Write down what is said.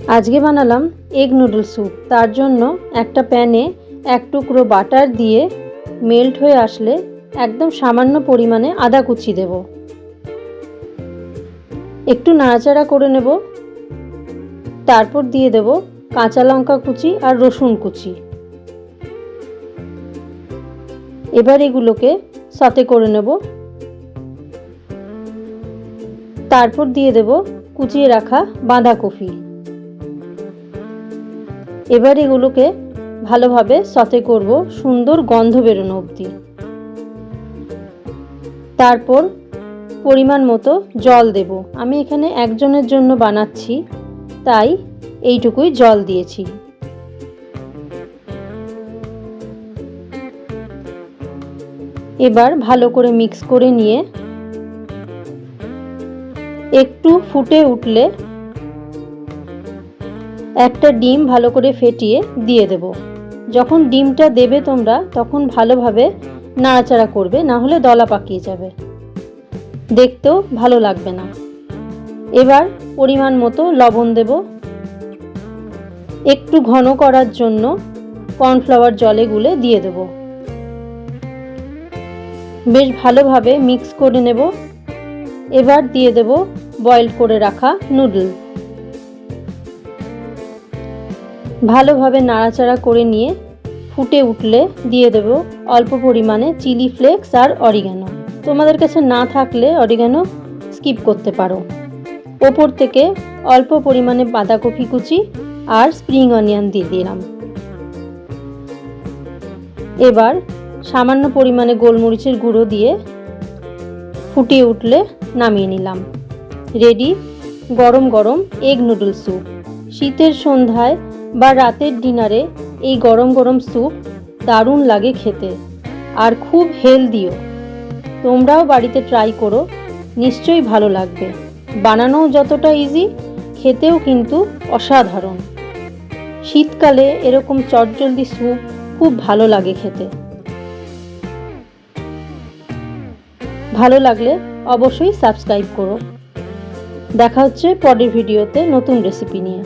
আজকে বানালাম egg noodle soup. তার জন্য একটা প্যানে এক টুকরো বাটার দিয়ে মেল্ট হয়ে আসলে একদম সামান্য পরিমাণে আদা কুচি দেব। একটু নাড়াচাড়া করে নেব। তারপর দিয়ে দেব কাঁচা লঙ্কা কুচি আর রসুন কুচি। এবার এগুলোকে সতে করে নেব। তারপর দিয়ে দেব কুচিয়ে রাখা বাঁধাকপি। এবার এগুলোকে ভালোভাবে সতে করব সুন্দর গন্ধ বেরোনো অবধি। তারপর পরিমাণ মতো জল দেব। আমি এখানে একজনের জন্য বানাচ্ছি, তাই এইটুকুই জল দিয়েছি। এবার ভালো করে মিক্স করে নিয়ে একটু ফুটে উঠলে একটা ডিম ভালো করে ফেটিয়ে দিয়ে দেব। যখন ডিমটা দেবে তোমরা তখন ভালোভাবে নাড়াচাড়া করবে, না হলে দলা পাকিয়ে যাবে, দেখতেও ভালো লাগবে না। এবার পরিমাণ মতো লবণ দেব। একটু ঘন করার জন্য কর্নফ্লাওয়ার জলে গুলে দিয়ে দেব। বেশ ভালোভাবে মিক্স করে নেব। এবার দিয়ে দেব বয়েল করে রাখা নুডল। ভালোভাবে নাড়াচাড়া করে নিয়ে ফুটে উঠলে দিয়ে দেব অল্প পরিমাণে চিলি ফ্লেক্স আর অরিগানো। তোমাদের কাছে না থাকলে অরিগানো স্কিপ করতে পারো। ওপর থেকে অল্প পরিমাণে বাঁধাকপি কুচি আর স্প্রিং অনিয়ন দিয়ে দিলাম। এবার সামান্য পরিমাণে গোলমরিচের গুঁড়ো দিয়ে ফুটিয়ে উঠলে নামিয়ে নিলাম। রেডি গরম গরম এগ নুডল স্যুপ। শীতের সন্ধ্যায় বা রাতের ডিনারে এই গরম গরম স্যুপ দারুণ লাগে খেতে, আর খুব হেলদিও। তোমরাও বাড়িতে ট্রাই করো, নিশ্চয়ই ভালো লাগবে। বানানোও যতটা ইজি, খেতেও কিন্তু অসাধারণ। শীতকালে এরকম চটজলদি স্যুপ খুব ভালো লাগে খেতে। ভালো লাগলে অবশ্যই সাবস্ক্রাইব করো। দেখা হচ্ছে পরের ভিডিওতে নতুন রেসিপি নিয়ে।